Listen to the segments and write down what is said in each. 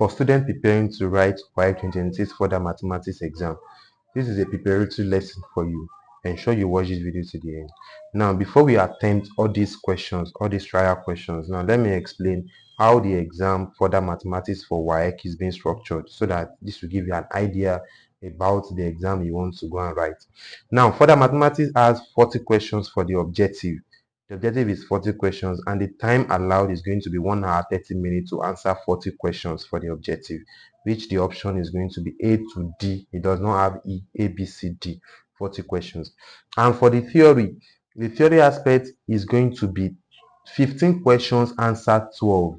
For students preparing to write WAEC 2026 for the mathematics exam, this is a preparatory lesson for you. Ensure you watch this video to the end. Now, before we attempt all these questions, all these trial questions, now let me explain how the exam for the mathematics for WAEC is being structured, so that this will give you an idea about the exam you want to go and write. Now, further mathematics has 40 questions for the objective. The objective is 40 questions, and the time allowed is going to be 1 hour 30 minutes to answer 40 questions for the objective, which the option is going to be A to D. It does not have E, A, B, C, D, 40 questions. And for the theory aspect is going to be 15 questions, answer 12.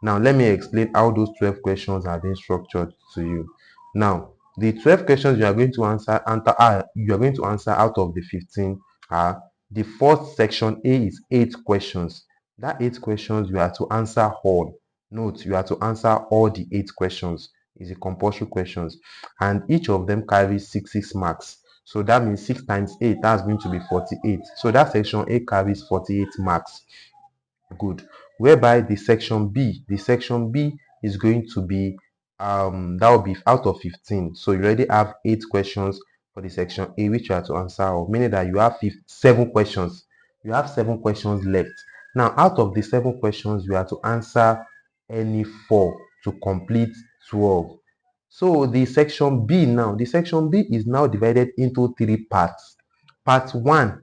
Now, let me explain how those 12 questions are being structured to you. Now, the 12 questions you are going to answer out of the 15 are: the first section A is 8 questions. That 8 questions you are to answer all. Note, you are to answer all the 8 questions. It's a compulsory questions, and each of them carries 6 marks. So that means 6 times 8, that's going to be 48. So that section A carries 48 marks. Good. Whereby the section B is going to be that will be out of 15. So you already have 8 questions for the section A, which you have to answer all, meaning that you have 7 questions. You have 7 questions left. Now, out of the 7 questions, you have to answer any 4 to complete 12. So the section B is now divided into 3 parts. Part 1,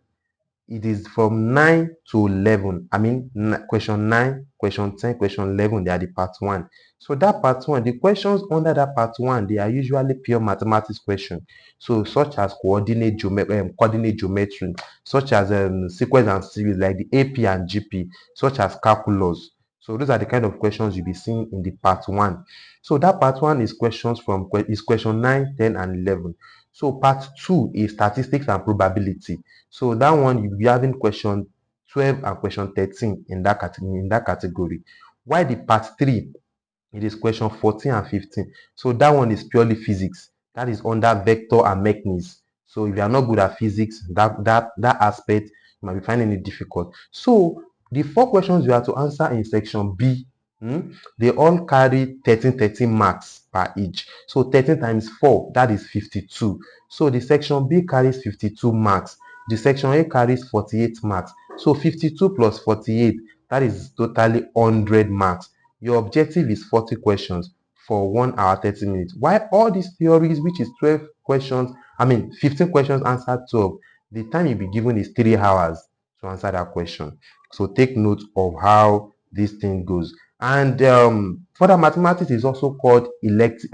it is from 9 to 11. I mean, question 9, question 10, question 11, they are the part 1. So that part 1, the questions under that part 1, they are usually pure mathematics questions. So such as coordinate geometry, such as sequence and series like the AP and GP, such as calculus. So those are the kind of questions you'll be seeing in the part 1. So that part 1 is question 9, 10, and 11. So part 2 is statistics and probability. So that one you'll be having question 12 and question 13 in that category. While the part 3, it is question 14 and 15. So that one is purely physics. That is under vector and mechanics. So if you are not good at physics, that aspect, you might be finding it difficult. So the 4 questions you have to answer in section B, they all carry 13 marks per each. So 13 times 4, that is 52. So the section B carries 52 marks. The section A carries 48 marks. So 52 plus 48, that is totally 100 marks. Your objective is 40 questions for 1 hour 30 minutes. While all these theories, which is 15 questions answered 12, the time you'll be given is 3 hours to answer that question. So take note of how this thing goes. And further mathematics is also called elective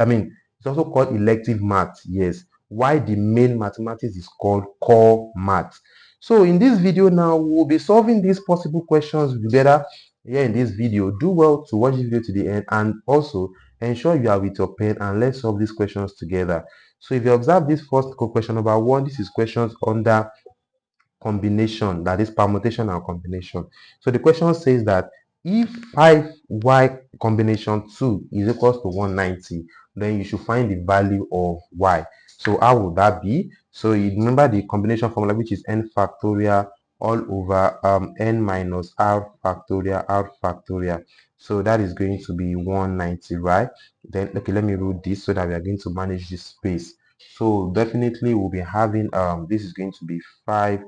math. Yes. Why the main mathematics is called core math. So in this video now, we'll be solving these possible questions together here in this video. Do well to watch this video to the end, and also ensure you are with your pen, and let's solve these questions together. So if you observe this first question number 1, this is questions under combination, that is permutation and combination. So the question says that if 5y combination 2 is equals to 190, then you should find the value of y. So how would that be? So you remember the combination formula, which is n factorial all over n minus r factorial. So that is going to be 190, right? Then okay, let me write this so that we are going to manage this space. So definitely we'll be having this is going to be 5y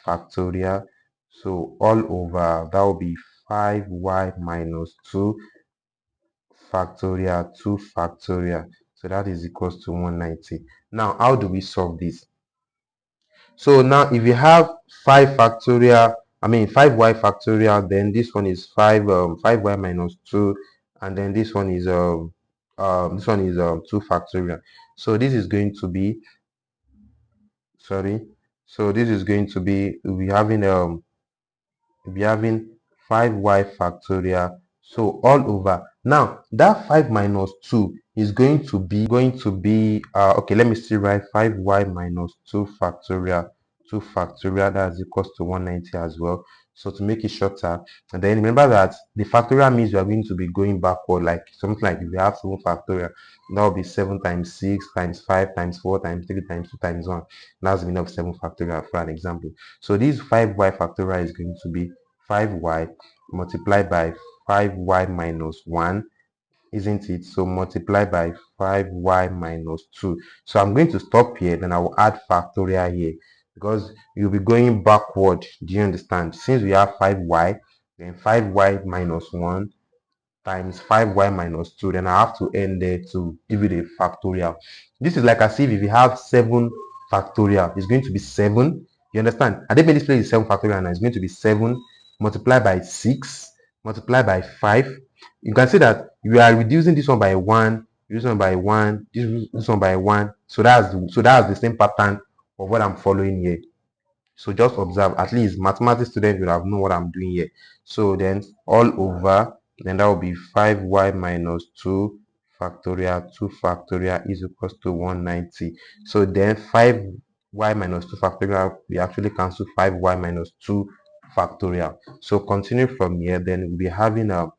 factorial. So all over, that will be 5y minus 2 factorial, 2 factorial. So that is equals to 190. Now, how do we solve this? So now if you have 5y factorial, then this one is 5y minus 2, and then this one is 2 factorial. So this is going to be we'll be having 5y factorial. So all over. Now that 5 minus 2 is going to be okay, let me still write 5y minus 2 factorial, that is equals to 190 as well. So to make it shorter, and then remember that the factorial means you are going to be going backward, like something like if you have 7 factorial, that will be 7 times 6 times 5 times 4 times 3 times 2 times 1. That's the meaning of 7 factorial for an example. So this 5y factorial is going to be 5y multiplied by 5y minus 1 isn't it? So multiply by 5y minus 2. So I'm going to stop here, then I will add factorial here because you'll be going backward. Do you understand? Since we have 5y, then 5y minus 1 times 5y minus 2, then I have to end there to give it a factorial. This is like as if you have 7 factorial, it's going to be 7. You understand? And they made this place is 7 factorial, now it's going to be 7 multiplied by 6 multiplied by 5. You can see that you are reducing this one by 1, this one by 1, this one by 1. So that's the same pattern of what I'm following here. So just observe, at least mathematics students will have known what I'm doing here. So then all over, then that will be 5y minus 2 factorial 2 factorial is equals to 190. So then 5y minus 2 factorial, we actually cancel 5y minus 2 factorial. So continue from here, then we'll be having a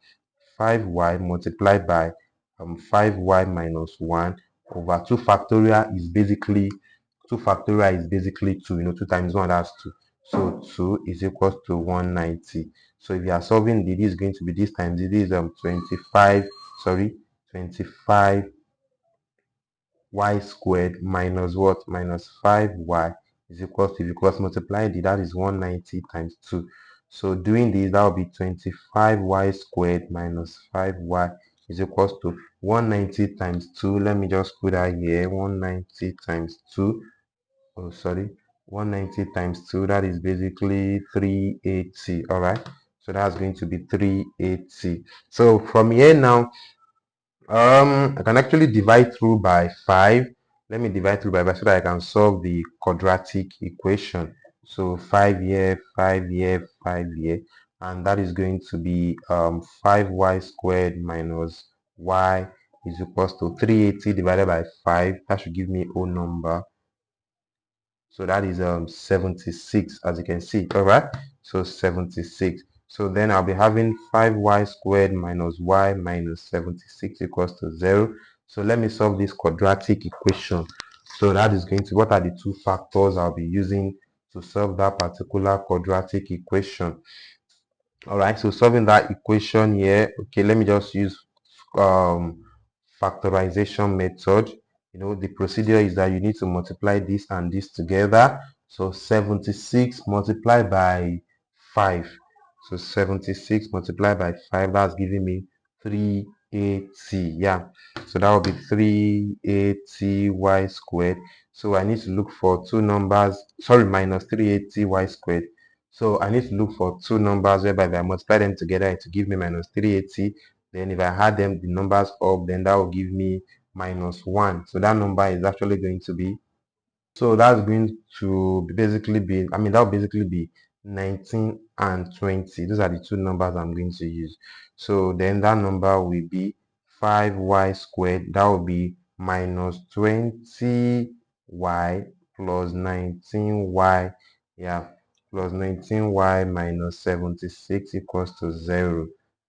5y multiplied by 5y minus 1 over 2 factorial is basically 2 factorial is basically 2. 2 times 1, that's 2. So 2 is equals to 190. So if you are solving this is going to be this times this is 25 y squared minus what? Minus 5y is equals to, because multiply that is 190 times 2. So doing this, that will be 25y squared minus 5y is equals to 190 times 2. Let me just put that here. 190 times 2. 190 times 2, that is basically 380. All right, so that's going to be 380. So from here now, I can actually divide through by 5. Let me divide through by 5 so that I can solve the quadratic equation. So 5 here, 5 here, 5 here, and that is going to be 5y squared minus y is equals to 380 divided by 5. That should give me a number. So that is 76, as you can see. All right, so 76. So then I'll be having 5y squared minus y minus 76 equals to 0. So let me solve this quadratic equation. So that is going to, what are the two factors I'll be using to solve that particular quadratic equation? All right, so solving that equation here, okay, let me just use um, factorization method. The procedure is that you need to multiply this and this together. So 76 multiplied by 5. So 76 multiplied by 5, that's giving me 380. Yeah, so that will be 380 y squared. So I need to look for two numbers, sorry, minus 380 y squared. So I need to look for two numbers whereby if I multiply them together, it will give me minus 380. Then if I add them, the numbers up, then that will give me minus 1. So that number is actually going to be, so that's going to basically be, that will basically be 19 and 20. Those are the two numbers I'm going to use. So then that number will be 5y squared. That will be minus 20y plus 19y. Yeah, plus 19y minus 76 equals to 0.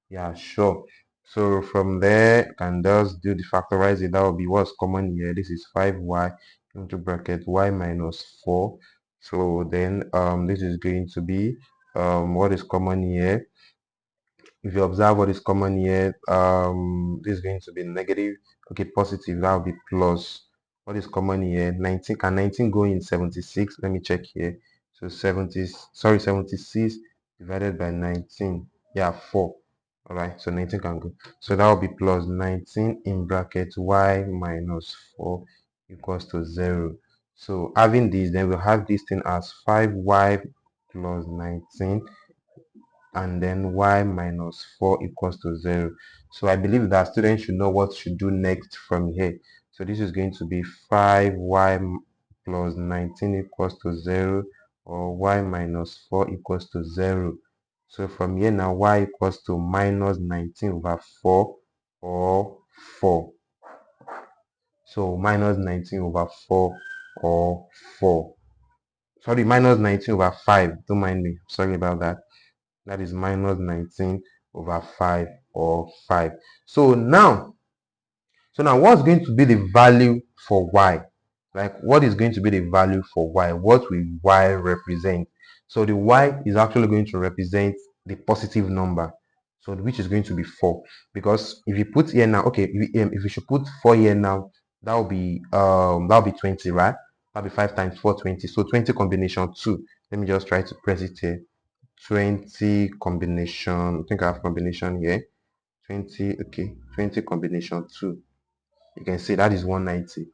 Yeah, sure. So from there, I can just do the factorize it. That will be what's common here. This is 5y into bracket y minus 4. So then this is going to be what is common here. If you observe what is common here, this is going to be negative. Okay, positive, that will be plus. What is common here? 19. Can 19 go in 76? Let me check here. So 76 divided by 19. Yeah, 4. All right, so 19 can go. So that will be plus 19 in bracket y minus 4 equals to 0. So having this, then we'll have this thing as 5y plus 19 and then y minus 4 equals to 0. So I believe that students should know what to do next from here. So this is going to be 5y plus 19 equals to 0, or y minus 4 equals to 0. So from here now, y equals to minus 19 over 4 or 4. So minus 19 over 4 or 4. Sorry, minus 19 over 5. Don't mind me. Sorry about that. That is minus 19 over 5 or 5. So now what's going to be the value for y? Like, what is going to be the value for y? What will y represent? So the y is actually going to represent the positive number. So which is going to be 4, because if you put here now, okay, if you should put 4 here now, that'll be 20, right? That'll be 5 times 4, 20. So 20 combination 2. Let me just try to press it here. 20 combination, I think I have combination here. 20, okay, 20 combination 2. You can see that is 190.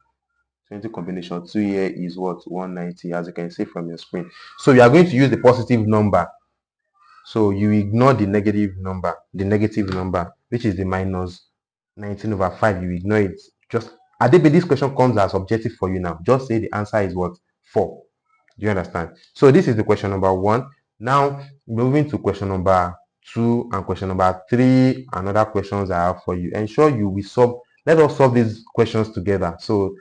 20 combination 2 here is what? 190, as you can see from your screen. So you are going to use the positive number. So you ignore the negative number, which is the minus 19 over 5. You ignore it. Just Adebe, this question comes as objective for you now. Just say the answer is what? 4. Do you understand? So this is the question number 1. Now moving to question number 2 and question number 3 and other questions I have for you. Ensure you will solve. Let us solve these questions together. So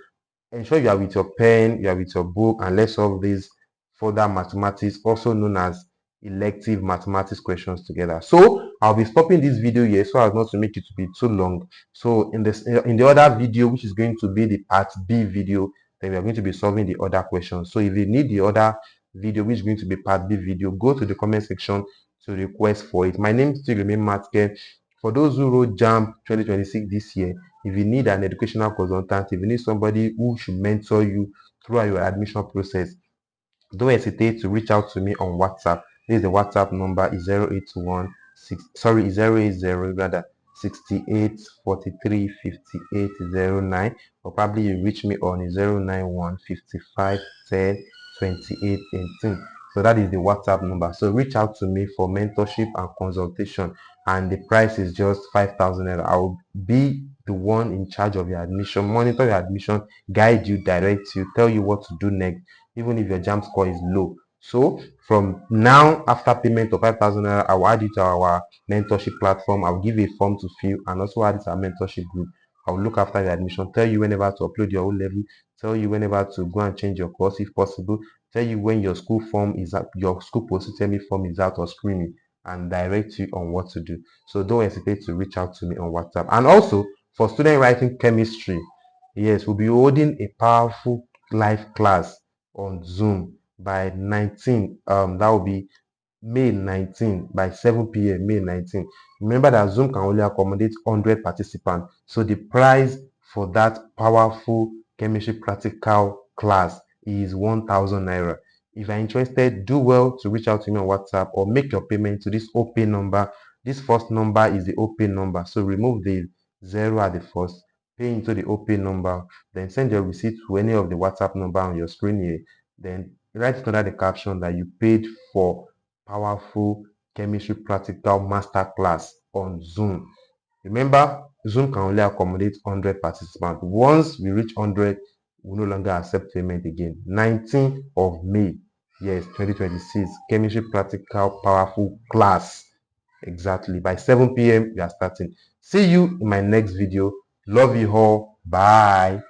ensure you are with your pen, you are with your book, and let's solve these further mathematics, also known as elective mathematics questions together. So I'll be stopping this video here so as not to make it to be too long. So in the other video, which is going to be the part B video, then we are going to be solving the other questions. So if you need the other video, which is going to be part B video, go to the comment section to request for it. My name still remains Matke. For those who wrote JAMB 2026 this year, if you need an educational consultant, if you need somebody who should mentor you throughout your admission process, don't hesitate to reach out to me on WhatsApp. This is the WhatsApp number is 080 rather 68 43 58 09, or probably you reach me on 091 55 10 28 18. So that is the WhatsApp number. So reach out to me for mentorship and consultation, and the price is just 5,000 naira. I will be the one in charge of your admission, monitor your admission, guide you, direct you, tell you what to do next, even if your JAMB score is low. So from now, after payment of 5,000 naira, I will add you to our mentorship platform. I'll give you a form to fill and also add it to our mentorship group. I'll look after your admission, tell you whenever to upload your own level, tell you whenever to go and change your course if possible, tell you when your school form is out, your school post-UTME form is out or screening, and direct you on what to do. So don't hesitate to reach out to me on WhatsApp. And also for student writing chemistry, yes, we'll be holding a powerful live class on Zoom by 19. That will be May 19 by 7 p.m. May 19. Remember that Zoom can only accommodate 100 participants. So the price for that powerful chemistry practical class is 1,000 naira. If you're interested, do well to reach out to me on WhatsApp or make your payment to this OPay number. This first number is the OPay number. So remove the 0 at the first, pay into the OPay number, then send your receipt to any of the WhatsApp number on your screen here. Then write under the caption that you paid for powerful chemistry practical masterclass on Zoom. Remember, Zoom can only accommodate 100 participants. Once we reach 100, we no longer accept payment again. 19th of May, yes, 2026, chemistry practical powerful class. Exactly. By 7 p.m., we are starting. See you in my next video. Love you all. Bye.